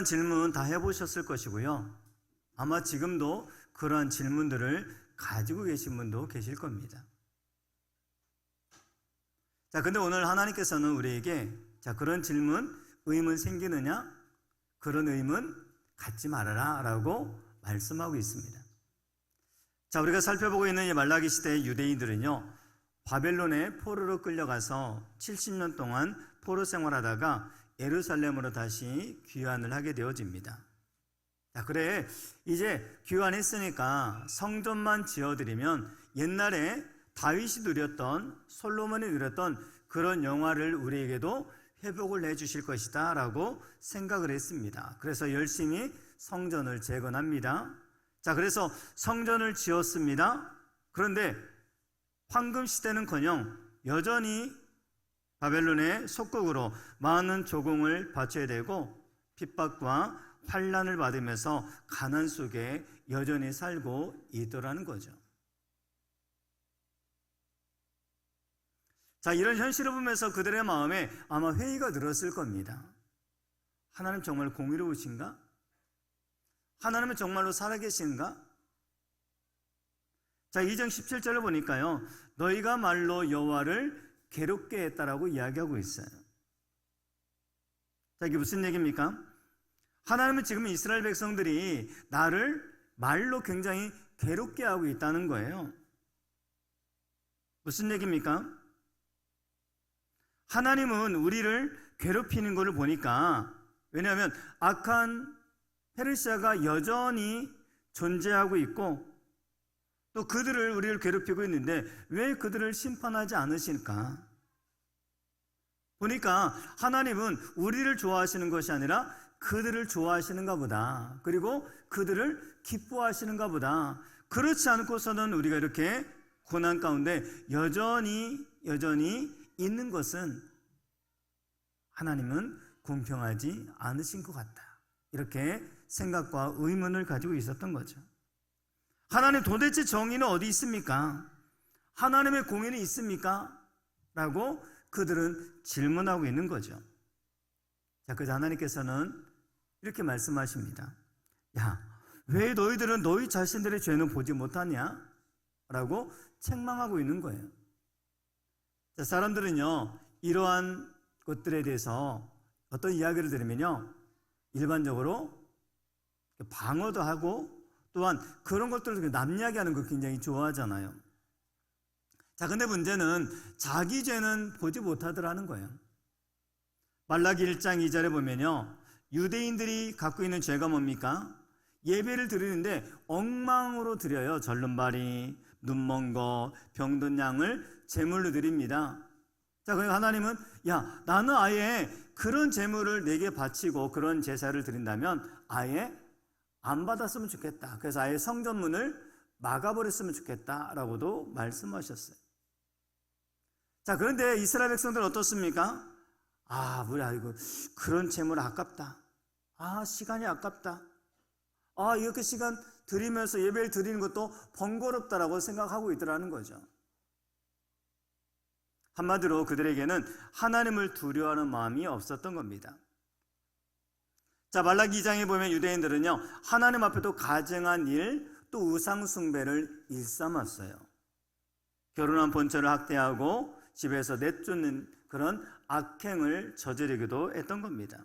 질문 다 해보셨을 것이고요. 아마 지금도 그러한 질문들을 가지고 계신 분도 계실 겁니다. 자, 근데 오늘 하나님께서는 우리에게 그런 질문, 의문 생기느냐? 그런 의문 갖지 말아라 라고 말씀하고 있습니다. 자, 우리가 살펴보고 있는 이 말라기 시대의 유대인들은요, 바벨론에 포로로 끌려가서 70년 동안 포로 생활하다가 예루살렘으로 다시 귀환을 하게 되어집니다. 자, 그래 이제 귀환했으니까 성전만 지어드리면 옛날에 다윗이 누렸던, 솔로몬이 누렸던 그런 영화를 우리에게도 회복을 해주실 것이다 라고 생각을 했습니다. 그래서 열심히 성전을 재건합니다. 자, 그래서 성전을 지었습니다. 그런데 황금시대는커녕 여전히 바벨론의 속국으로 많은 조공을 바쳐야 되고 핍박과 환난을 받으면서 가난 속에 여전히 살고 있더라는 거죠. 자, 이런 현실을 보면서 그들의 마음에 아마 회의가 들었을 겁니다. 하나님 정말 공의로우신가? 하나님은 정말로 살아계신가? 자, 2장 17절을 보니까요, 너희가 말로 여호와를 괴롭게 했다라고 이야기하고 있어요. 자, 이게 무슨 얘기입니까? 하나님은 지금 이스라엘 백성들이 나를 말로 굉장히 괴롭게 하고 있다는 거예요. 무슨 얘기입니까? 하나님은 우리를 괴롭히는 것을 보니까, 왜냐하면 악한 페르시아가 여전히 존재하고 있고 또 그들을, 우리를 괴롭히고 있는데 왜 그들을 심판하지 않으실까? 보니까 하나님은 우리를 좋아하시는 것이 아니라 그들을 좋아하시는가 보다. 그리고 그들을 기뻐하시는가 보다. 그렇지 않고서는 우리가 이렇게 고난 가운데 여전히 있는 것은 하나님은 공평하지 않으신 것 같다. 이렇게 생각과 의문을 가지고 있었던 거죠. 하나님, 도대체 정의는 어디 있습니까? 하나님의 공의는 있습니까? 라고 그들은 질문하고 있는 거죠. 자, 그래서 하나님께서는 이렇게 말씀하십니다. 야, 왜 너희들은 너희 자신들의 죄는 보지 못하냐? 라고 책망하고 있는 거예요. 자, 사람들은요, 이러한 것들에 대해서 어떤 이야기를 들으면요, 일반적으로 방어도 하고 또한 그런 것들을 남 이야기하는 거 굉장히 좋아하잖아요. 자, 근데 문제는 자기 죄는 보지 못하더라는 거예요. 말라기 1장 2절에 보면요, 유대인들이 갖고 있는 죄가 뭡니까? 예배를 드리는데 엉망으로 드려요. 절름발이, 눈먼 거, 병든 양을 제물로 드립니다. 자, 그러니까 하나님은, 야, 나는 아예 그런 제물을 내게 바치고 그런 제사를 드린다면 아예 안 받았으면 좋겠다. 그래서 아예 성전문을 막아버렸으면 좋겠다라고도 말씀하셨어요. 자, 그런데 이스라엘 백성들은 어떻습니까? 우리 아이고 그런 제물 아깝다. 시간이 아깝다. 이렇게 시간 드리면서 예배를 드리는 것도 번거롭다라고 생각하고 있더라는 거죠. 한마디로 그들에게는 하나님을 두려워하는 마음이 없었던 겁니다. 자, 말라기 2장에 보면 유대인들은요, 하나님 앞에도 가증한 일, 또 우상 숭배를 일삼았어요. 결혼한 본처를 학대하고 집에서 내쫓는 그런 악행을 저지르기도 했던 겁니다.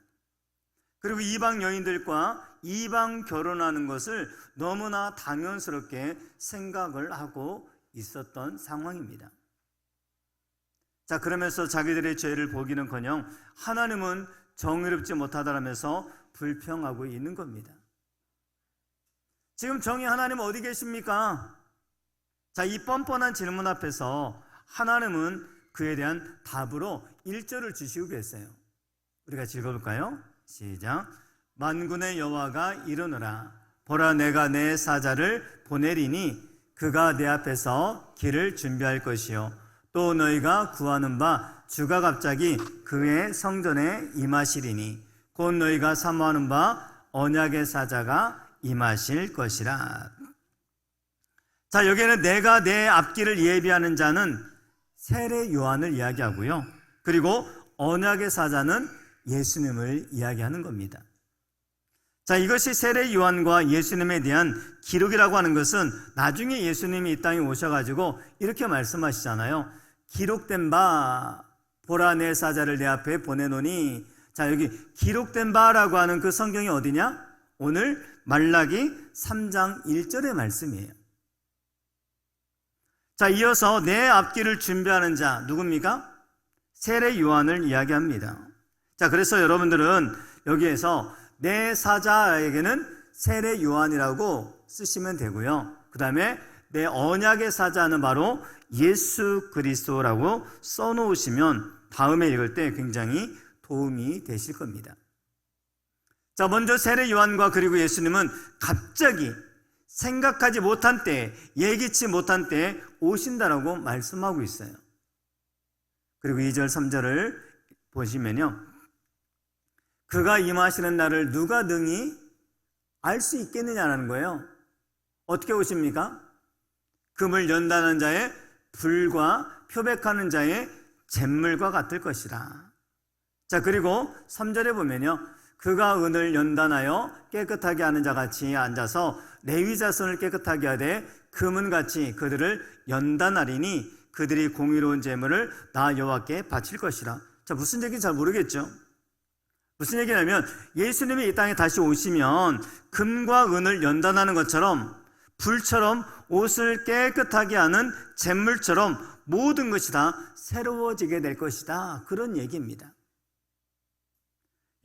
그리고 이방 여인들과 이방 결혼하는 것을 너무나 당연스럽게 생각을 하고 있었던 상황입니다. 자, 그러면서 자기들의 죄를 보기는커녕 하나님은 정의롭지 못하다라면서 불평하고 있는 겁니다. 지금 정의 하나님 어디 계십니까? 자, 이 뻔뻔한 질문 앞에서 하나님은 그에 대한 답으로 1절을 주시고 계세요. 우리가 읽어볼까요? 시작. 만군의 여호와가 이르노라. 보라, 내가 내 사자를 보내리니 그가 내 앞에서 길을 준비할 것이요, 또 너희가 구하는 바 주가 갑자기 그의 성전에 임하시리니 곧 너희가 사모하는 바 언약의 사자가 임하실 것이라. 자, 여기에는 내가 내 앞길을 예비하는 자는 세례 요한을 이야기하고요, 그리고 언약의 사자는 예수님을 이야기하는 겁니다. 자, 이것이 세례 요한과 예수님에 대한 기록이라고 하는 것은 나중에 예수님이 이 땅에 오셔가지고 이렇게 말씀하시잖아요. 기록된 바 보라 내 사자를 내 앞에 보내노니. 자, 여기 기록된 바라고 하는 그 성경이 어디냐? 오늘 말라기 3장 1절의 말씀이에요. 자, 이어서 내 앞길을 준비하는 자 누굽니까? 세례 요한을 이야기합니다. 자, 그래서 여러분들은 여기에서 내 사자에게는 세례 요한이라고 쓰시면 되고요. 그 다음에 내 언약의 사자는 바로 예수 그리스도라고 써놓으시면 다음에 읽을 때 굉장히 도움이 되실 겁니다. 자, 먼저 세례 요한과 그리고 예수님은 갑자기 생각하지 못한 때, 예기치 못한 때에 오신다라고 말씀하고 있어요. 그리고 2절 3절을 보시면요, 그가 임하시는 날을 누가 능히 알 수 있겠느냐라는 거예요. 어떻게 오십니까? 금을 연단하는 자의 불과 표백하는 자의 잿물과 같을 것이라. 자, 그리고 3절에 보면요, 그가 은을 연단하여 깨끗하게 하는 자같이 앉아서 레위 자손을 깨끗하게 하되 금은같이 그들을 연단하리니 그들이 공의로운 제물을 나 여호와께 바칠 것이라. 자, 무슨 얘기인지 잘 모르겠죠? 무슨 얘기냐면 예수님이 이 땅에 다시 오시면 금과 은을 연단하는 것처럼 불처럼 옷을 깨끗하게 하는 잿물처럼 모든 것이 다 새로워지게 될 것이다, 그런 얘기입니다.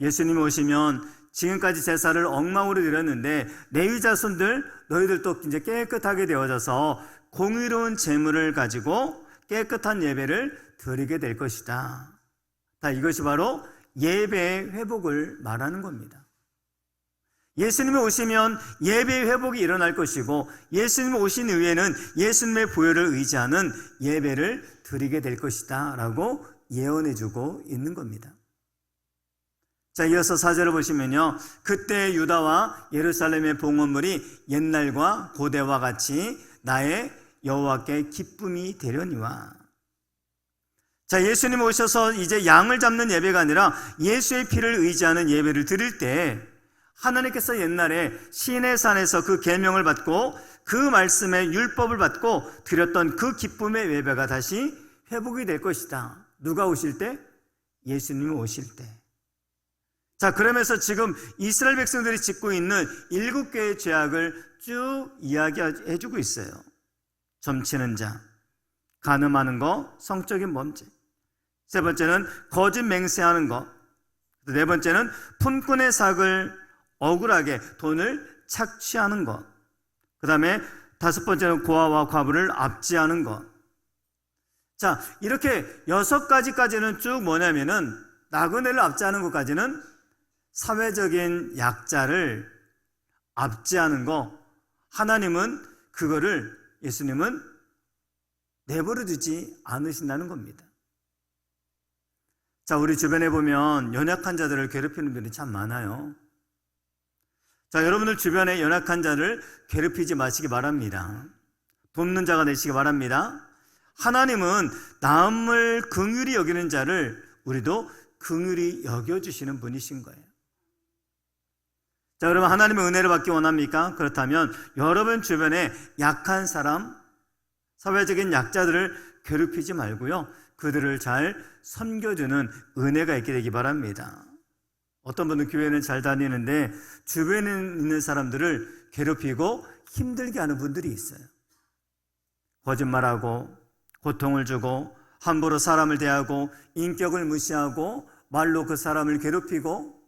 예수님이 오시면 지금까지 제사를 엉망으로 드렸는데 레위 자손들 너희들도 이제 깨끗하게 되어져서 공의로운 제물을 가지고 깨끗한 예배를 드리게 될 것이다. 다 이것이 바로 예배의 회복을 말하는 겁니다. 예수님이 오시면 예배의 회복이 일어날 것이고 예수님이 오신 이후에는 예수님의 보혈을 의지하는 예배를 드리게 될 것이다 라고 예언해주고 있는 겁니다. 자, 이어서 4절을 보시면요, 그때 유다와 예루살렘의 봉헌물이 옛날과 고대와 같이 나의 여호와께 기쁨이 되려니와. 자, 예수님 오셔서 이제 양을 잡는 예배가 아니라 예수의 피를 의지하는 예배를 드릴 때 하나님께서 옛날에 시내산에서 그 계명을 받고 그 말씀의 율법을 받고 드렸던 그 기쁨의 예배가 다시 회복이 될 것이다. 누가 오실 때? 예수님이 오실 때. 자, 그러면서 지금 이스라엘 백성들이 짓고 있는 7개의 죄악을 쭉 이야기해 주고 있어요. 점치는 자, 간음하는 거, 성적인 범죄. 세 번째는 거짓 맹세하는 것. 네 번째는 품꾼의 삭을 억울하게 돈을 착취하는 것. 그 다음에 5번째는 고아와 과부를 압제하는 것. 자, 이렇게 6가지까지는 쭉 뭐냐면은 나그네를 압제하는 것까지는 사회적인 약자를 압제하는 거. 하나님은 그거를, 예수님은 내버려 두지 않으신다는 겁니다. 자, 우리 주변에 보면 연약한 자들을 괴롭히는 분이 참 많아요. 자, 여러분들 주변에 연약한 자를 괴롭히지 마시기 바랍니다. 돕는 자가 되시기 바랍니다. 하나님은 남을 긍휼히 여기는 자를 우리도 긍휼히 여겨주시는 분이신 거예요. 자, 여러분, 하나님의 은혜를 받기 원합니까? 그렇다면 여러분 주변에 약한 사람, 사회적인 약자들을 괴롭히지 말고요, 그들을 잘 섬겨주는 은혜가 있게 되기 바랍니다. 어떤 분은 교회는 잘 다니는데 주변에 있는 사람들을 괴롭히고 힘들게 하는 분들이 있어요. 거짓말하고 고통을 주고 함부로 사람을 대하고 인격을 무시하고 말로 그 사람을 괴롭히고.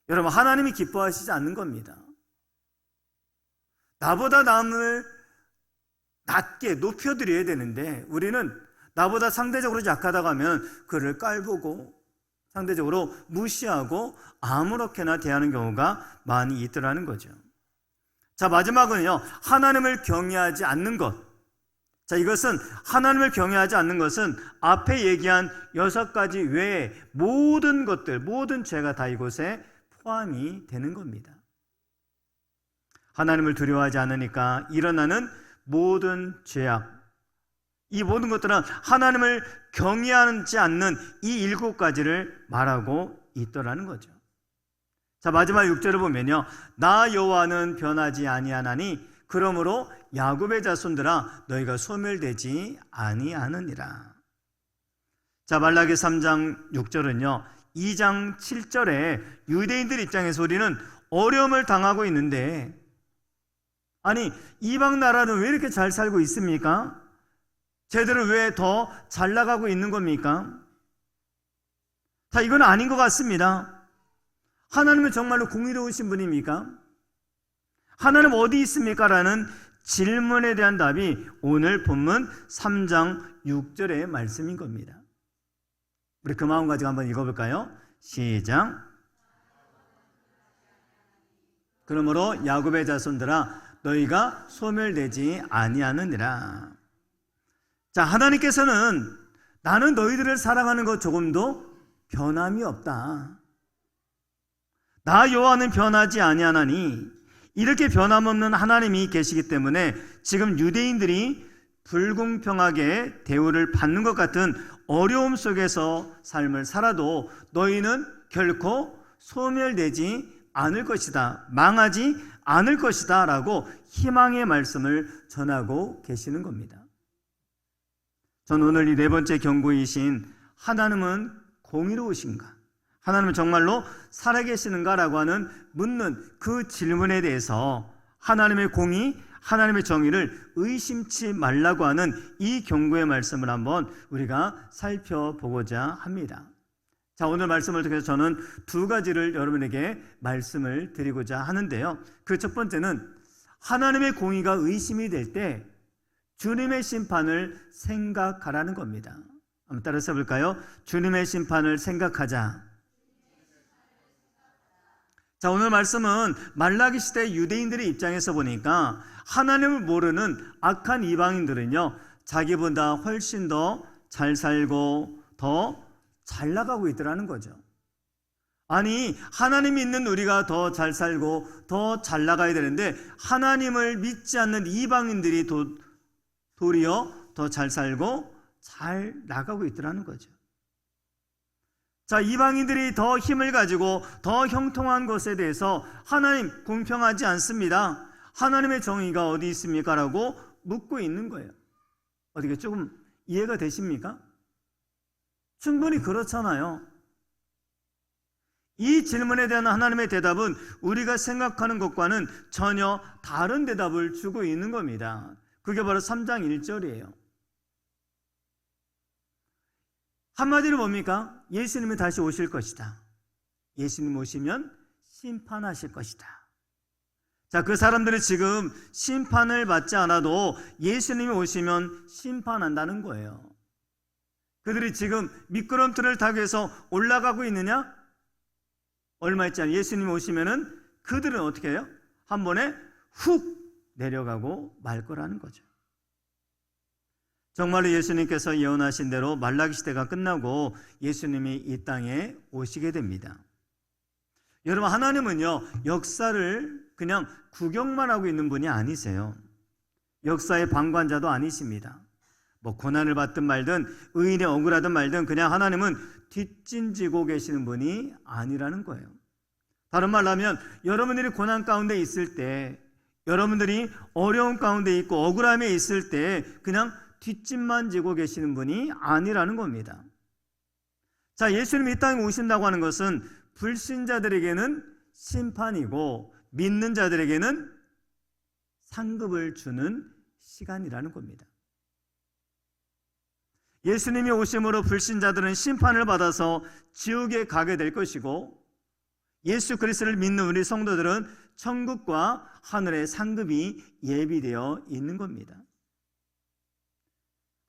여러분, 하나님이 기뻐하시지 않는 겁니다. 나보다 남을 낮게 높여드려야 되는데 우리는 나보다 상대적으로 약하다고 하면 그를 깔보고 상대적으로 무시하고 아무렇게나 대하는 경우가 많이 있더라는 거죠. 자, 마지막은요, 하나님을 경외하지 않는 것. 자, 이것은 하나님을 경외하지 않는 것은 앞에 얘기한 6가지 외에 모든 것들, 모든 죄가 다 이곳에 포함이 되는 겁니다. 하나님을 두려워하지 않으니까 일어나는 모든 죄악, 이 모든 것들은 하나님을 경외하지 않는 이 7가지를 말하고 있더라는 거죠. 자, 마지막 6절을 보면요, 나 여호와는 변하지 아니하나니 그러므로 야곱의 자손들아 너희가 소멸되지 아니하느니라. 자, 말라기 3장 6절은요 2장 7절에 유대인들 입장에서 우리는 어려움을 당하고 있는데, 아니 이방 나라는 왜 이렇게 잘 살고 있습니까? 쟤들은 왜 더 잘 나가고 있는 겁니까? 자, 이건 아닌 것 같습니다. 하나님은 정말로 공의로우신 분입니까? 하나님 어디 있습니까? 라는 질문에 대한 답이 오늘 본문 3장 6절의 말씀인 겁니다. 우리 그 마음 가지고 한번 읽어볼까요? 시작. 그러므로 야곱의 자손들아 너희가 소멸되지 아니하느니라. 자, 하나님께서는 나는 너희들을 사랑하는 것 조금도 변함이 없다. 나 여호와는 변하지 아니하나니, 이렇게 변함없는 하나님이 계시기 때문에 지금 유대인들이 불공평하게 대우를 받는 것 같은 어려움 속에서 삶을 살아도 너희는 결코 소멸되지 않을 것이다, 망하지 않을 것이다 라고 희망의 말씀을 전하고 계시는 겁니다. 저는 오늘 이 네 번째 경고이신 하나님은 공의로우신가, 하나님은 정말로 살아계시는가 라고 하는 묻는 그 질문에 대해서 하나님의 공의, 하나님의 정의를 의심치 말라고 하는 이 경고의 말씀을 한번 우리가 살펴보고자 합니다. 자, 오늘 말씀을 통해서 저는 두 가지를 여러분에게 말씀을 드리고자 하는데요, 그 첫 번째는 하나님의 공의가 의심이 될 때 주님의 심판을 생각하라는 겁니다. 한번 따라서 볼까요? 주님의 심판을 생각하자. 자, 오늘 말씀은 말라기 시대 유대인들의 입장에서 보니까 하나님을 모르는 악한 이방인들은요 자기보다 훨씬 더 잘 살고 더 잘 나가고 있더라는 거죠. 아니, 하나님이 있는 우리가 더 잘 살고 더 잘 나가야 되는데 하나님을 믿지 않는 이방인들이 도리어 더 잘 살고 잘 나가고 있더라는 거죠. 자, 이방인들이 더 힘을 가지고 더 형통한 것에 대해서 하나님 공평하지 않습니다, 하나님의 정의가 어디 있습니까? 라고 묻고 있는 거예요. 어떻게 조금 이해가 되십니까? 충분히 그렇잖아요. 이 질문에 대한 하나님의 대답은 우리가 생각하는 것과는 전혀 다른 대답을 주고 있는 겁니다. 그게 바로 3장 1절이에요. 한마디로 뭡니까? 예수님이 다시 오실 것이다. 예수님 오시면 심판하실 것이다. 자, 그 사람들이 지금 심판을 받지 않아도 예수님이 오시면 심판한다는 거예요. 그들이 지금 미끄럼틀을 타기 위해서 올라가고 있느냐? 얼마 있지 않아 예수님이 오시면은 그들은 어떻게 해요? 한 번에 훅 내려가고 말 거라는 거죠. 정말로 예수님께서 예언하신 대로 말라기 시대가 끝나고 예수님이 이 땅에 오시게 됩니다. 여러분, 하나님은요 역사를 그냥 구경만 하고 있는 분이 아니세요. 역사의 방관자도 아니십니다. 뭐 고난을 받든 말든 의인이 억울하든 말든 그냥 하나님은 뒷짐지고 계시는 분이 아니라는 거예요. 다른 말로 하면 여러분들이 고난 가운데 있을 때, 여러분들이 어려운 가운데 있고 억울함에 있을 때 그냥 뒷짐만 지고 계시는 분이 아니라는 겁니다. 자, 예수님이 이 땅에 오신다고 하는 것은 불신자들에게는 심판이고 믿는 자들에게는 상급을 주는 시간이라는 겁니다. 예수님이 오심으로 불신자들은 심판을 받아서 지옥에 가게 될 것이고, 예수 그리스도를 믿는 우리 성도들은 천국과 하늘의 상급이 예비되어 있는 겁니다.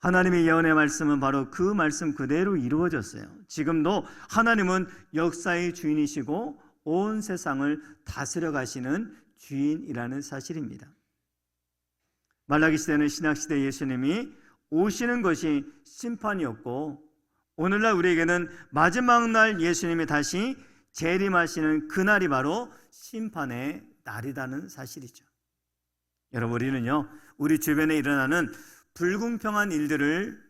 하나님의 예언의 말씀은 바로 그 말씀 그대로 이루어졌어요. 지금도 하나님은 역사의 주인이시고 온 세상을 다스려 가시는 주인이라는 사실입니다. 말라기 시대는 신약시대 예수님이 오시는 것이 심판이었고, 오늘날 우리에게는 마지막 날 예수님이 다시 재림하시는 그날이 바로 심판의 날이라는 사실이죠. 여러분, 우리는요 우리 주변에 일어나는 불공평한 일들을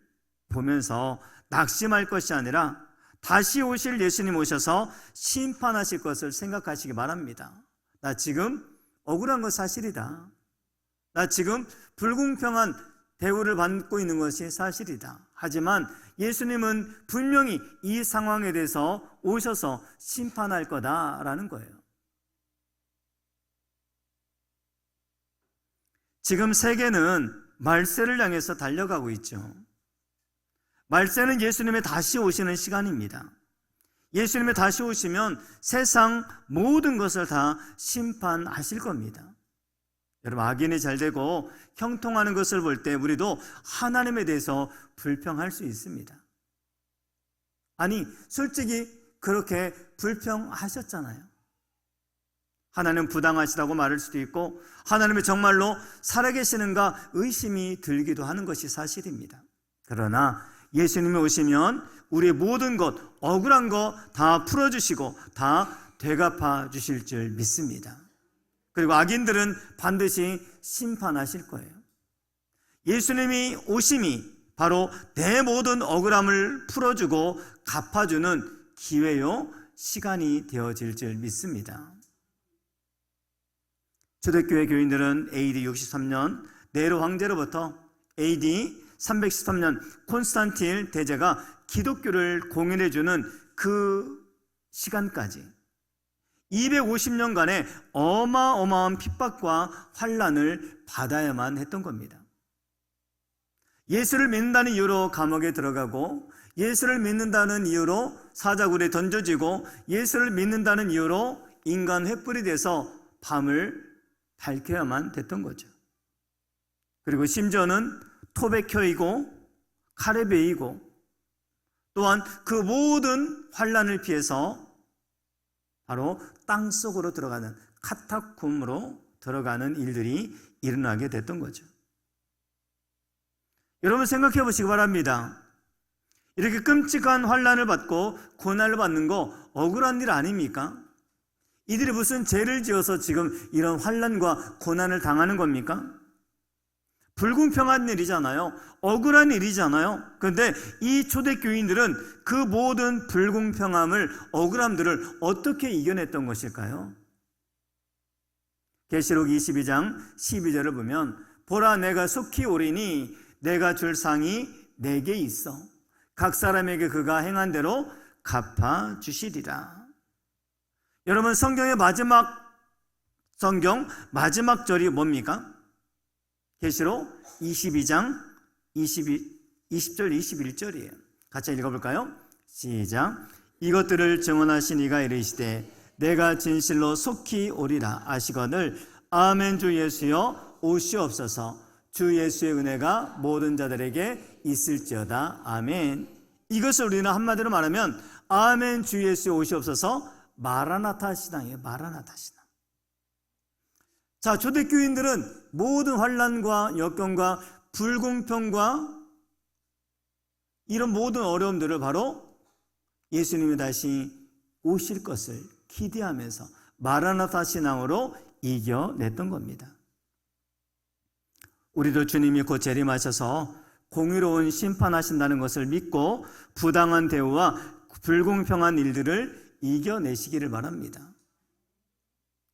보면서 낙심할 것이 아니라 다시 오실 예수님 오셔서 심판하실 것을 생각하시기 바랍니다. 나 지금 억울한 건 사실이다. 나 지금 불공평한 대우를 받고 있는 것이 사실이다. 하지만 예수님은 분명히 이 상황에 대해서 오셔서 심판할 거다라는 거예요. 지금 세계는 말세를 향해서 달려가고 있죠. 말세는 예수님의 다시 오시는 시간입니다. 예수님의 다시 오시면 세상 모든 것을 다 심판하실 겁니다. 여러분, 악인이 잘되고 형통하는 것을 볼 때 우리도 하나님에 대해서 불평할 수 있습니다. 아니, 솔직히 그렇게 불평하셨잖아요. 하나님 부당하시다고 말할 수도 있고 하나님이 정말로 살아계시는가 의심이 들기도 하는 것이 사실입니다. 그러나 예수님이 오시면 우리의 모든 것, 억울한 거 다 풀어주시고 다 되갚아 주실 줄 믿습니다. 그리고 악인들은 반드시 심판하실 거예요. 예수님이 오심이 바로 내 모든 억울함을 풀어주고 갚아주는 기회요, 시간이 되어질 줄 믿습니다. 초대교회 교인들은 AD 63년 네로 황제로부터 AD 313년 콘스탄틴 대제가 기독교를 공인해주는 그 시간까지 250년간의 어마어마한 핍박과 환난을 받아야만 했던 겁니다. 예수를 믿는다는 이유로 감옥에 들어가고, 예수를 믿는다는 이유로 사자굴에 던져지고, 예수를 믿는다는 이유로 인간 횃불이 돼서 밤을 밝혀야만 됐던 거죠. 그리고 심지어는 톱에 켜이고 칼에 베이고, 또한 그 모든 환난을 피해서 바로 땅속으로 들어가는 카타콤으로 들어가는 일들이 일어나게 됐던 거죠. 여러분, 생각해 보시기 바랍니다. 이렇게 끔찍한 환난을 받고 고난을 받는 거 억울한 일 아닙니까? 이들이 무슨 죄를 지어서 지금 이런 환난과 고난을 당하는 겁니까? 불공평한 일이잖아요. 억울한 일이잖아요. 그런데 이 초대교인들은 그 모든 불공평함을, 억울함들을 어떻게 이겨냈던 것일까요? 계시록 22장 12절을 보면, 보라, 내가 속히 오리니 내가 줄 상이 내게 있어 각 사람에게 그가 행한 대로 갚아주시리라. 여러분, 성경 마지막 절이 뭡니까? 계시록 22장 20절 21절이에요. 같이 읽어볼까요? 시작. 이것들을 증언하신 이가 이르시되 내가 진실로 속히 오리라 하시거늘 아멘. 주 예수여 오시옵소서. 주 예수의 은혜가 모든 자들에게 있을지어다. 아멘. 이것을 우리는 한마디로 말하면 아멘. 주 예수 오시옵소서. 마라나타 신앙이에요. 마라나타 신앙. 자, 초대교인들은 모든 환난과 역경과 불공평과 이런 모든 어려움들을 바로 예수님이 다시 오실 것을 기대하면서 마라나타 신앙으로 이겨냈던 겁니다. 우리도 주님이 곧 재림하셔서 공의로운 심판하신다는 것을 믿고 부당한 대우와 불공평한 일들을 이겨내시기를 바랍니다.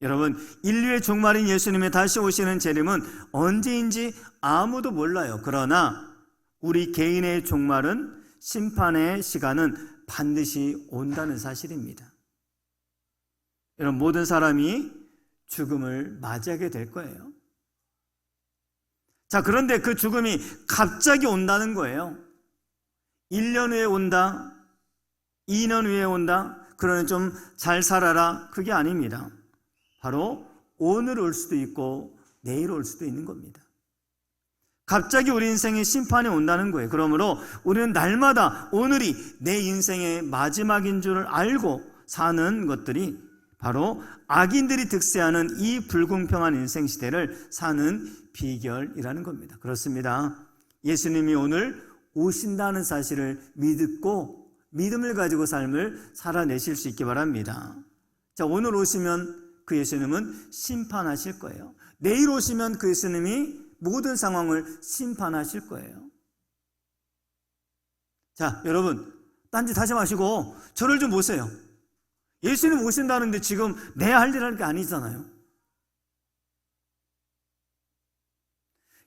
여러분, 인류의 종말인 예수님의 다시 오시는 재림은 언제인지 아무도 몰라요. 그러나 우리 개인의 종말은, 심판의 시간은 반드시 온다는 사실입니다. 여러분, 모든 사람이 죽음을 맞이하게 될 거예요. 자, 그런데 그 죽음이 갑자기 온다는 거예요. 1년 후에 온다, 2년 후에 온다, 그러니 좀 잘 살아라, 그게 아닙니다. 바로 오늘 올 수도 있고 내일 올 수도 있는 겁니다. 갑자기 우리 인생에 심판이 온다는 거예요. 그러므로 우리는 날마다 오늘이 내 인생의 마지막인 줄 알고 사는 것들이 바로 악인들이 득세하는 이 불공평한 인생 시대를 사는 비결이라는 겁니다. 그렇습니다. 예수님이 오늘 오신다는 사실을 믿고 믿음을 가지고 삶을 살아내실 수 있기 바랍니다. 자, 오늘 오시면 그 예수님은 심판하실 거예요. 내일 오시면 그 예수님이 모든 상황을 심판하실 거예요. 자, 여러분, 딴짓 하지 마시고 저를 좀 보세요. 예수님 오신다는데 지금 내 할 일 할 게 아니잖아요.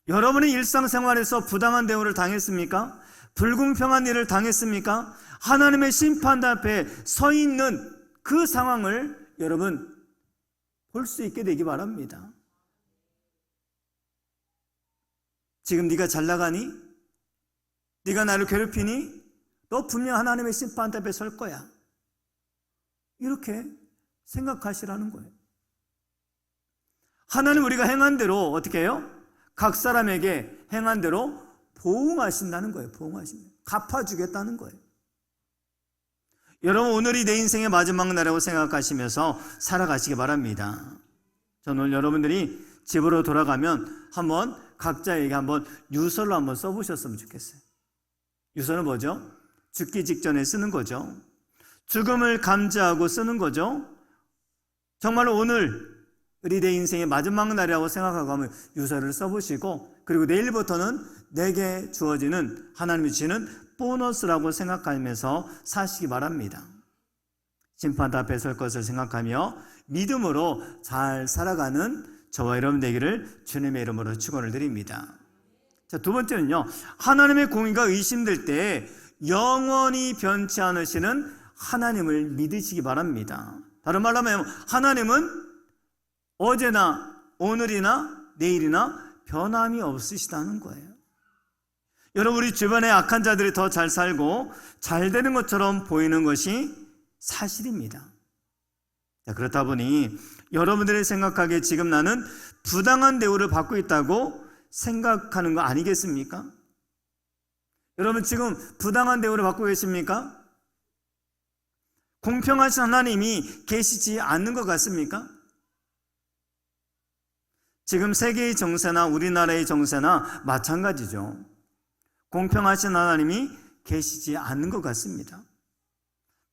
여러분의 일상생활에서 부당한 대우를 당했습니까? 불공평한 일을 당했습니까? 하나님의 심판 앞에 서 있는 그 상황을 여러분 볼 수 있게 되기 바랍니다. 지금 네가 잘 나가니? 네가 나를 괴롭히니? 너 분명 하나님의 심판 앞에 설 거야. 이렇게 생각하시라는 거예요. 하나님 우리가 행한 대로 어떻게 해요? 각 사람에게 행한 대로 보응하신다는 거예요. 보응하신다. 갚아주겠다는 거예요. 여러분 오늘이 내 인생의 마지막 날이라고 생각하시면서 살아가시기 바랍니다. 저는 오늘 여러분들이 집으로 돌아가면 한번 각자에게 한번 유서를 한번 써보셨으면 좋겠어요. 유서는 뭐죠? 죽기 직전에 쓰는 거죠. 죽음을 감지하고 쓰는 거죠. 정말로 오늘 우리 내 인생의 마지막 날이라고 생각하고 하면 유서를 써보시고, 그리고 내일부터는 내게 주어지는 하나님이 주시는 보너스라고 생각하면서 사시기 바랍니다. 심판 앞에 설 것을 생각하며 믿음으로 잘 살아가는 저와 여러분 되기를 주님의 이름으로 축원을 드립니다. 자, 두 번째는요, 하나님의 공의가 의심될 때 영원히 변치 않으시는 하나님을 믿으시기 바랍니다. 다른 말로 하면 하나님은 어제나 오늘이나 내일이나 변함이 없으시다는 거예요. 여러분 우리 주변에 악한 자들이 더 잘 살고 잘 되는 것처럼 보이는 것이 사실입니다. 자, 그렇다 보니 여러분들이 생각하기에 지금 나는 부당한 대우를 받고 있다고 생각하는 거 아니겠습니까? 여러분 지금 부당한 대우를 받고 계십니까? 공평하신 하나님이 계시지 않는 것 같습니까? 지금 세계의 정세나 우리나라의 정세나 마찬가지죠. 공평하신 하나님이 계시지 않는 것 같습니다.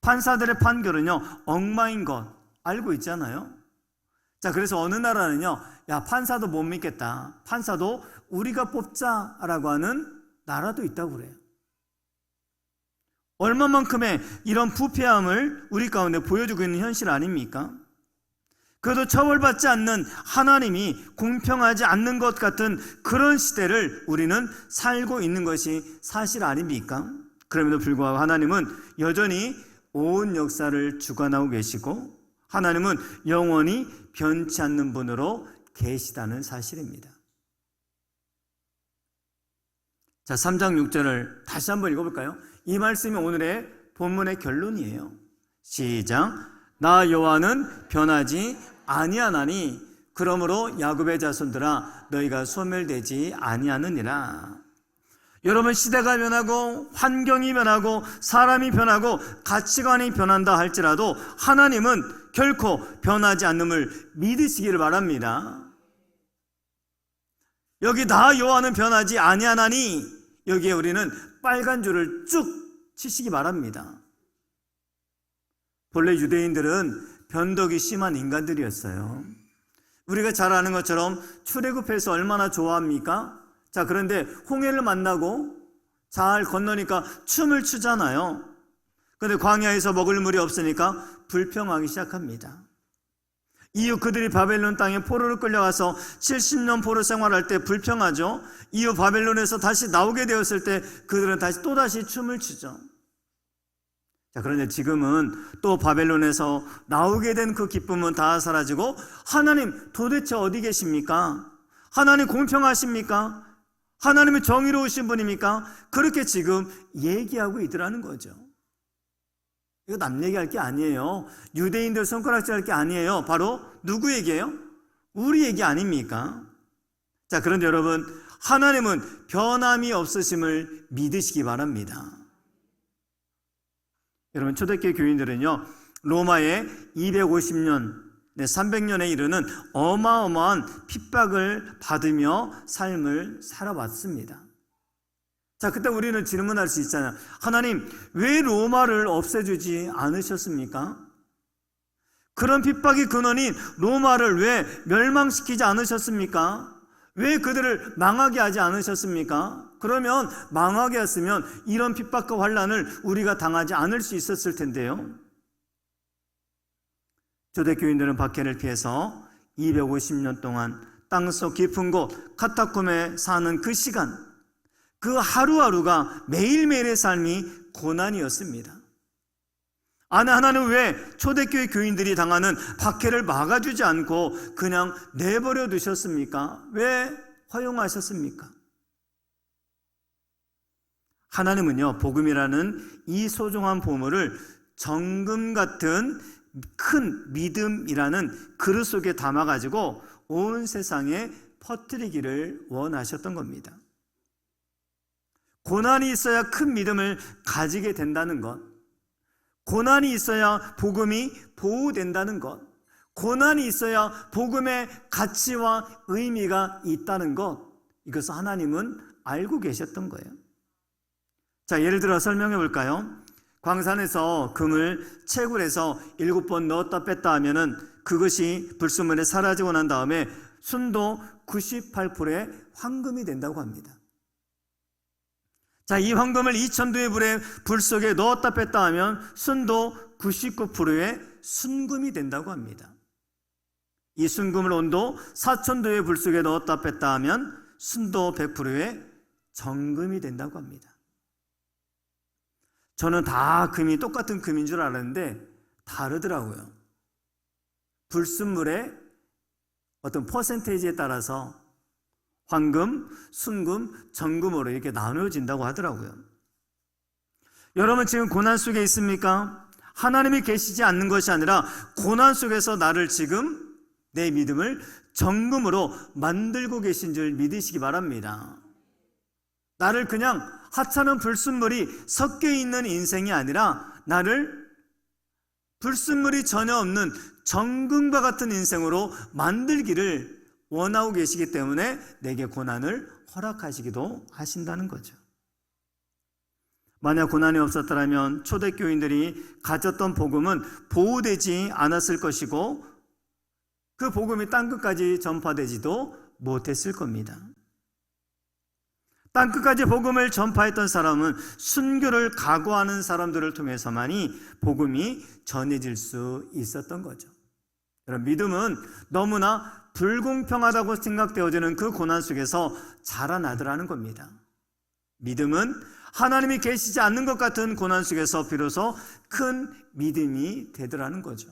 판사들의 판결은요, 엉망인 것 알고 있잖아요. 자, 그래서 어느 나라는요, 야, 판사도 못 믿겠다. 판사도 우리가 뽑자라고 하는 나라도 있다고 그래요. 얼마만큼의 이런 부패함을 우리 가운데 보여주고 있는 현실 아닙니까? 그래도 처벌받지 않는 하나님이 공평하지 않는 것 같은 그런 시대를 우리는 살고 있는 것이 사실 아닙니까? 그럼에도 불구하고 하나님은 여전히 온 역사를 주관하고 계시고 하나님은 영원히 변치 않는 분으로 계시다는 사실입니다. 자, 3장 6절을 다시 한번 읽어볼까요? 이 말씀이 오늘의 본문의 결론이에요. 시작. 나 여호와는 변하지 아니하나니 그러므로 야곱의 자손들아 너희가 소멸되지 아니하느니라. 여러분 시대가 변하고 환경이 변하고 사람이 변하고 가치관이 변한다 할지라도 하나님은 결코 변하지 않음을 믿으시기를 바랍니다. 여기 나 여호와는 변하지 아니하나니 여기에 우리는 빨간 줄을 쭉 치시기 바랍니다. 본래 유대인들은 변덕이 심한 인간들이었어요. 우리가 잘 아는 것처럼 출애굽해서 얼마나 좋아합니까? 자, 그런데 홍해를 만나고 잘 건너니까 춤을 추잖아요. 그런데 광야에서 먹을 물이 없으니까 불평하기 시작합니다. 이후 그들이 바벨론 땅에 포로로 끌려가서 70년 포로 생활할 때 불평하죠. 이후 바벨론에서 다시 나오게 되었을 때 그들은 또다시 춤을 추죠. 자, 그런데 지금은 또 바벨론에서 나오게 된 그 기쁨은 다 사라지고 하나님 도대체 어디 계십니까? 하나님 공평하십니까? 하나님은 정의로우신 분입니까? 그렇게 지금 얘기하고 있더라는 거죠. 이거 남 얘기할 게 아니에요. 유대인들 손가락질 할 게 아니에요. 바로 누구 얘기예요? 우리 얘기 아닙니까? 자, 그런데 여러분 하나님은 변함이 없으심을 믿으시기 바랍니다. 여러분 초대교회 교인들은요 로마에 250년, 300년에 이르는 어마어마한 핍박을 받으며 삶을 살아왔습니다. 자, 그때 우리는 질문할 수 있잖아요. 하나님, 왜 로마를 없애주지 않으셨습니까? 그런 핍박의 근원인 로마를 왜 멸망시키지 않으셨습니까? 왜 그들을 망하게 하지 않으셨습니까? 그러면 망하게 했으면 이런 핍박과 환난을 우리가 당하지 않을 수 있었을 텐데요. 초대교인들은 박해를 피해서 250년 동안 땅속 깊은 곳 카타콤에 사는 그 시간, 그 하루하루가 매일매일의 삶이 고난이었습니다. 하나는 왜 초대교회 교인들이 당하는 박해를 막아주지 않고 그냥 내버려 두셨습니까? 왜 허용하셨습니까? 하나님은요, 복음이라는 이 소중한 보물을 정금 같은 큰 믿음이라는 그릇 속에 담아가지고 온 세상에 퍼뜨리기를 원하셨던 겁니다. 고난이 있어야 큰 믿음을 가지게 된다는 것, 고난이 있어야 복음이 보호된다는 것, 고난이 있어야 복음의 가치와 의미가 있다는 것, 이것을 하나님은 알고 계셨던 거예요. 자, 예를 들어 설명해 볼까요? 광산에서 금을 채굴해서 7번 넣었다 뺐다 하면은 그것이 불순물에 사라지고 난 다음에 순도 98%의 황금이 된다고 합니다. 자, 이 황금을 2000도의 불 속에 넣었다 뺐다 하면 순도 99%의 순금이 된다고 합니다. 이 순금을 온도 4000도의 불 속에 넣었다 뺐다 하면 순도 100%의 정금이 된다고 합니다. 저는 다 금이 똑같은 금인 줄 알았는데 다르더라고요. 불순물의 어떤 퍼센테이지에 따라서 황금, 순금, 정금으로 이렇게 나누어진다고 하더라고요. 여러분 지금 고난 속에 있습니까? 하나님이 계시지 않는 것이 아니라 고난 속에서 나를 지금 내 믿음을 정금으로 만들고 계신 줄 믿으시기 바랍니다. 나를 그냥 하찮은 불순물이 섞여 있는 인생이 아니라 나를 불순물이 전혀 없는 정금과 같은 인생으로 만들기를 원하고 계시기 때문에 내게 고난을 허락하시기도 하신다는 거죠. 만약 고난이 없었더라면 초대교인들이 가졌던 복음은 보호되지 않았을 것이고 그 복음이 땅끝까지 전파되지도 못했을 겁니다. 땅끝까지 복음을 전파했던 사람은 순교를 각오하는 사람들을 통해서만이 복음이 전해질 수 있었던 거죠. 여러분, 믿음은 너무나 불공평하다고 생각되어지는 그 고난 속에서 자라나더라는 겁니다. 믿음은 하나님이 계시지 않는 것 같은 고난 속에서 비로소 큰 믿음이 되더라는 거죠.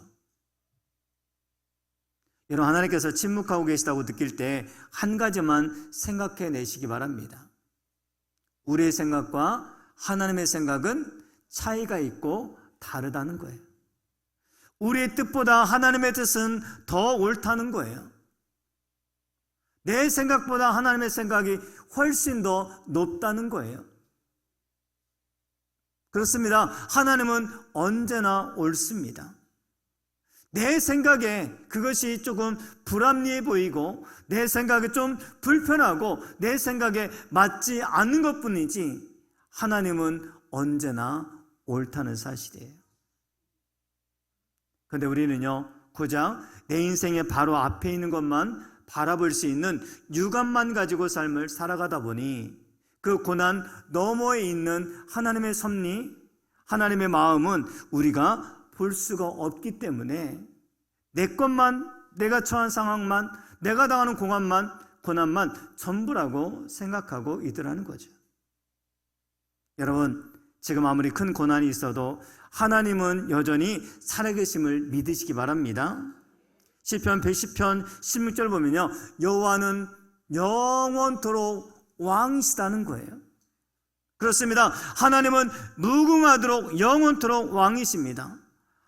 여러분, 하나님께서 침묵하고 계시다고 느낄 때 한 가지만 생각해 내시기 바랍니다. 우리의 생각과 하나님의 생각은 차이가 있고 다르다는 거예요. 우리의 뜻보다 하나님의 뜻은 더 옳다는 거예요. 내 생각보다 하나님의 생각이 훨씬 더 높다는 거예요. 그렇습니다. 하나님은 언제나 옳습니다. 내 생각에 그것이 조금 불합리해 보이고 내 생각이 좀 불편하고 내 생각에 맞지 않는 것뿐이지 하나님은 언제나 옳다는 사실이에요. 그런데 우리는요, 고작 내 인생의 바로 앞에 있는 것만 바라볼 수 있는 육안만 가지고 삶을 살아가다 보니 그 고난 너머에 있는 하나님의 섭리, 하나님의 마음은 우리가 볼 수가 없기 때문에 내 것만, 내가 처한 상황만, 내가 당하는 고난만 전부라고 생각하고 있더라는 거죠. 여러분, 지금 아무리 큰 고난이 있어도 하나님은 여전히 살아계심을 믿으시기 바랍니다. 시편 110편 16절 보면요, 여호와는 영원토록 왕이시다는 거예요. 그렇습니다. 하나님은 무궁하도록 영원토록 왕이십니다.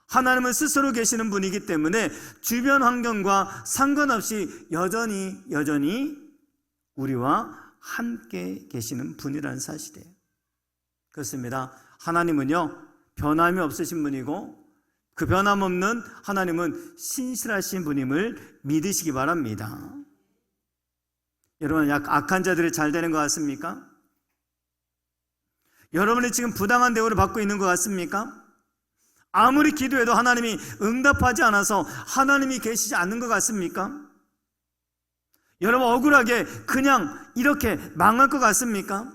하나님은 스스로 계시는 분이기 때문에 주변 환경과 상관없이 여전히 우리와 함께 계시는 분이라는 사실이에요. 그렇습니다. 하나님은요, 변함이 없으신 분이고 그 변함없는 하나님은 신실하신 분임을 믿으시기 바랍니다. 여러분, 악한 자들이 잘 되는 것 같습니까? 여러분이 지금 부당한 대우를 받고 있는 것 같습니까? 아무리 기도해도 하나님이 응답하지 않아서 하나님이 계시지 않는 것 같습니까? 여러분, 억울하게 그냥 이렇게 망할 것 같습니까?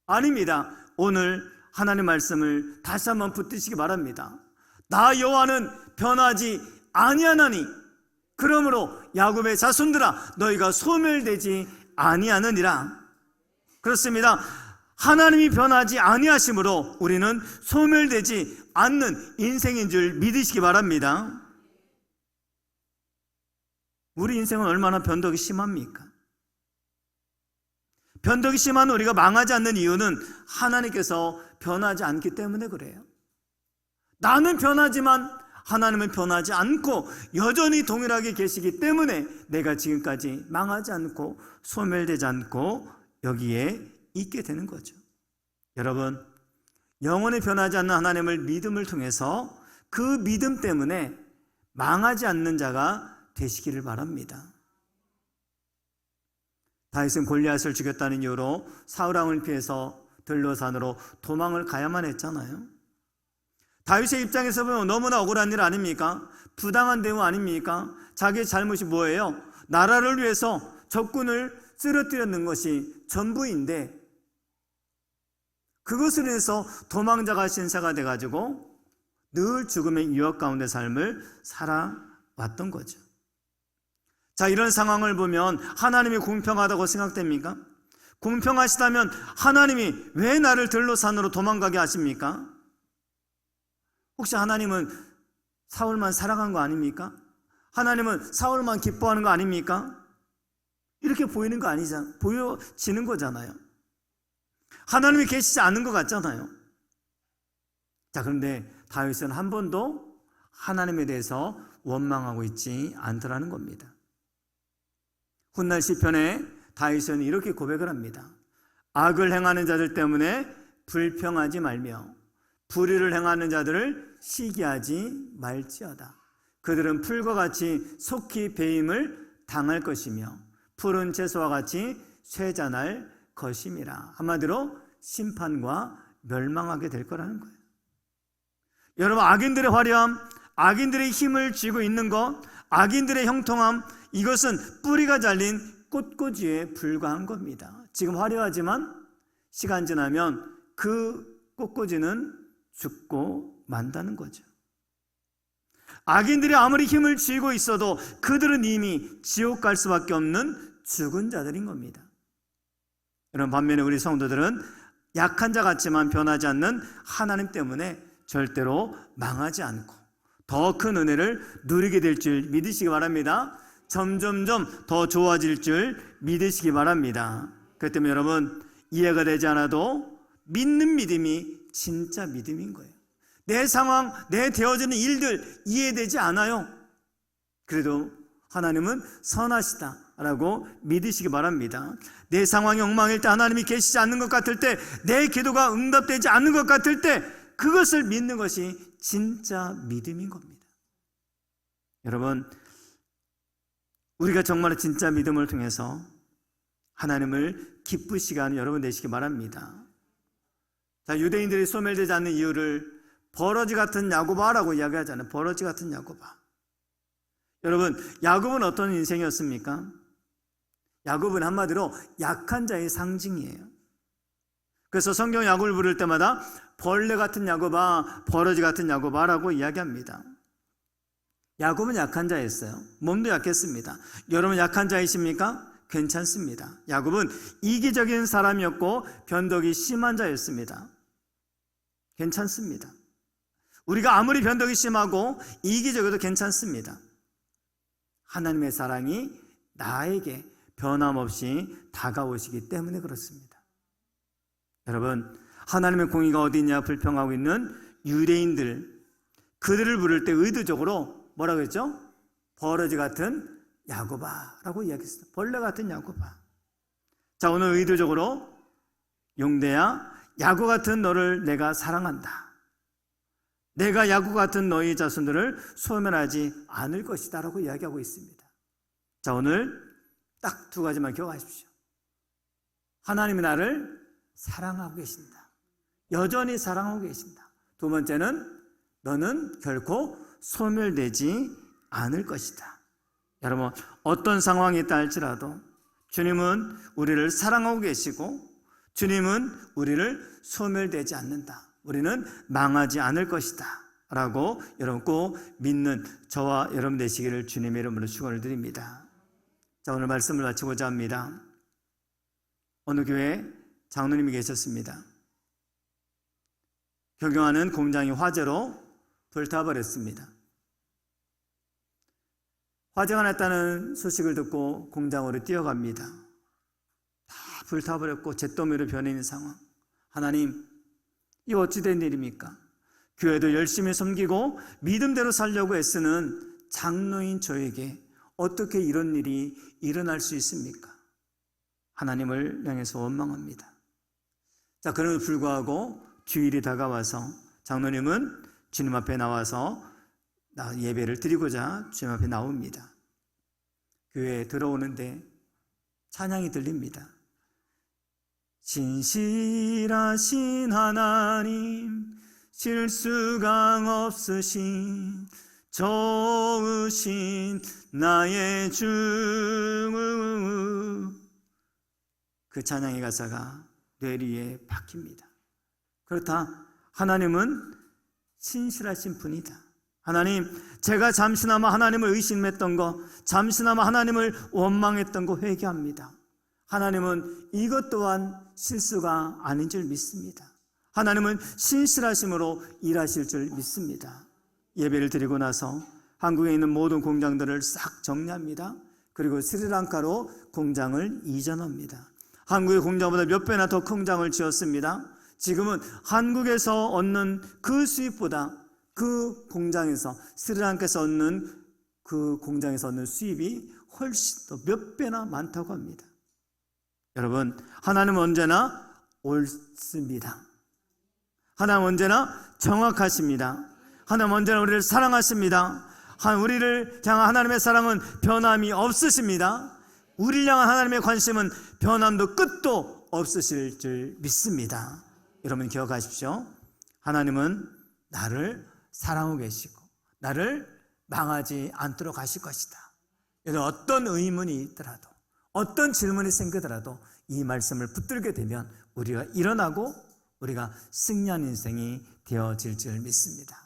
아닙니다. 오늘 하나님 말씀을 다시 한번 붙드시기 바랍니다. 나 여호와는 변하지 아니하나니 그러므로 야곱의 자손들아 너희가 소멸되지 아니하느니라. 그렇습니다. 하나님이 변하지 아니하심으로 우리는 소멸되지 않는 인생인 줄 믿으시기 바랍니다. 우리 인생은 얼마나 변덕이 심합니까? 변덕이 심한 우리가 망하지 않는 이유는 하나님께서 변하지 않기 때문에 그래요. 나는 변하지만 하나님은 변하지 않고 여전히 동일하게 계시기 때문에 내가 지금까지 망하지 않고 소멸되지 않고 여기에 있게 되는 거죠. 여러분, 영원히 변하지 않는 하나님을 믿음을 통해서 그 믿음 때문에 망하지 않는 자가 되시기를 바랍니다. 다윗은 골리앗을 죽였다는 이유로 사울 왕을 피해서 들로산으로 도망을 가야만 했잖아요. 다윗의 입장에서 보면 너무나 억울한 일 아닙니까? 부당한 대우 아닙니까? 자기의 잘못이 뭐예요? 나라를 위해서 적군을 쓰러뜨렸는 것이 전부인데 그것을 인해서 도망자가 신사가 돼가지고 늘 죽음의 유혹 가운데 삶을 살아왔던 거죠. 자, 이런 상황을 보면 하나님이 공평하다고 생각됩니까? 공평하시다면 하나님이 왜 나를 들로산으로 도망가게 하십니까? 혹시 하나님은 사울만 사랑한 거 아닙니까? 하나님은 사울만 기뻐하는 거 아닙니까? 이렇게 보이는 거 아니잖아요. 보여지는 거잖아요. 하나님이 계시지 않은 것 같잖아요. 자, 그런데 다윗은 한 번도 하나님에 대해서 원망하고 있지 않더라는 겁니다. 훗날 시편에 다윗은 이렇게 고백을 합니다. 악을 행하는 자들 때문에 불평하지 말며 불의를 행하는 자들을 시기하지 말지어다. 그들은 풀과 같이 속히 배임을 당할 것이며 푸른 채소와 같이 쇠잔할 것임이라. 한마디로 심판과 멸망하게 될 거라는 거예요. 여러분, 악인들의 화려함, 악인들의 힘을 쥐고 있는 것, 악인들의 형통함, 이것은 뿌리가 잘린 꽃꽂이에 불과한 겁니다. 지금 화려하지만 시간 지나면 그 꽃꽂이는 죽고 만다는 거죠. 악인들이 아무리 힘을 쥐고 있어도 그들은 이미 지옥 갈 수밖에 없는 죽은 자들인 겁니다. 여러분, 반면에 우리 성도들은 약한 자 같지만 변하지 않는 하나님 때문에 절대로 망하지 않고 더 큰 은혜를 누리게 될 줄 믿으시기 바랍니다. 점점점 더 좋아질 줄 믿으시기 바랍니다. 그렇기 때문에 여러분, 이해가 되지 않아도 믿는 믿음이 진짜 믿음인 거예요. 내 상황, 내 되어지는 일들 이해되지 않아요. 그래도 하나님은 선하시다라고 믿으시기 바랍니다. 내 상황이 엉망일 때, 하나님이 계시지 않는 것 같을 때, 내 기도가 응답되지 않는 것 같을 때 그것을 믿는 것이 진짜 믿음인 겁니다. 여러분, 우리가 정말 진짜 믿음을 통해서 하나님을 기쁘시게 하는 여러분 되시기 바랍니다. 자, 유대인들이 소멸되지 않는 이유를 버러지 같은 야고바라고 이야기하잖아요. 버러지 같은 야고바. 여러분, 야곱은 어떤 인생이었습니까? 야곱은 한마디로 약한 자의 상징이에요. 그래서 성경 야곱을 부를 때마다 벌레 같은 야고바, 버러지 같은 야고바라고 이야기합니다. 야곱은 약한 자였어요. 몸도 약했습니다. 여러분 약한 자이십니까? 괜찮습니다. 야곱은 이기적인 사람이었고 변덕이 심한 자였습니다. 괜찮습니다. 우리가 아무리 변덕이 심하고 이기적이어도 괜찮습니다. 하나님의 사랑이 나에게 변함없이 다가오시기 때문에 그렇습니다. 여러분, 하나님의 공의가 어디 있냐 불평하고 있는 유대인들, 그들을 부를 때 의도적으로 뭐라고 했죠? 버러지 같은 야고바라고 이야기했어요. 벌레 같은 야고바. 자, 오늘 의도적으로 용대야, 야고 같은 너를 내가 사랑한다. 내가 야고 같은 너희 자손들을 소멸하지 않을 것이다 라고 이야기하고 있습니다. 자, 오늘 딱 두 가지만 기억하십시오. 하나님이 나를 사랑하고 계신다. 여전히 사랑하고 계신다. 두 번째는 너는 결코 소멸되지 않을 것이다. 여러분, 어떤 상황이 있다 할지라도 주님은 우리를 사랑하고 계시고 주님은 우리를 소멸되지 않는다. 우리는 망하지 않을 것이다. 라고 여러분 꼭 믿는 저와 여러분 되시기를 주님의 이름으로 축원을 드립니다. 자, 오늘 말씀을 마치고자 합니다. 어느 교회에 장로님이 계셨습니다. 경영하는 공장이 화재로 불타버렸습니다. 화재가 났다는 소식을 듣고 공장으로 뛰어갑니다. 다 불타버렸고 잿더미로 변해있는 상황. 하나님, 이 어찌 된 일입니까? 교회도 열심히 섬기고 믿음대로 살려고 애쓰는 장로인 저에게 어떻게 이런 일이 일어날 수 있습니까? 하나님을 향해서 원망합니다. 자, 그럼에도 불구하고 주일이 다가와서 장로님은 주님 앞에 나와서 예배를 드리고자 주님 앞에 나옵니다. 교회에 들어오는데 찬양이 들립니다. 신실하신 하나님, 실수가 없으신 좋으신 나의 주. 그 찬양의 가사가 뇌리에 박힙니다. 그렇다, 하나님은 신실하신 분이다. 하나님, 제가 잠시나마 하나님을 의심했던 거, 잠시나마 하나님을 원망했던 거 회개합니다. 하나님은 이것 또한 실수가 아닌 줄 믿습니다. 하나님은 신실하심으로 일하실 줄 믿습니다. 예배를 드리고 나서 한국에 있는 모든 공장들을 싹 정리합니다. 그리고 스리랑카로 공장을 이전합니다. 한국의 공장보다 몇 배나 더 큰 공장을 지었습니다. 지금은 한국에서 얻는 그 수입보다 그 공장에서, 스리랑카에서 얻는 그 공장에서 얻는 수입이 훨씬 더 몇 배나 많다고 합니다. 여러분, 하나님은 언제나 옳습니다. 하나님은 언제나 정확하십니다. 하나님은 언제나 우리를 사랑하십니다. 우리를 향한 하나님의 사랑은 변함이 없으십니다. 우리를 향한 하나님의 관심은 변함도 끝도 없으실 줄 믿습니다. 여러분 기억하십시오. 하나님은 나를 사랑하고 계시고 나를 망하지 않도록 하실 것이다. 여러분, 어떤 의문이 있더라도, 어떤 질문이 생기더라도 이 말씀을 붙들게 되면 우리가 일어나고 우리가 승리한 인생이 되어질 줄 믿습니다.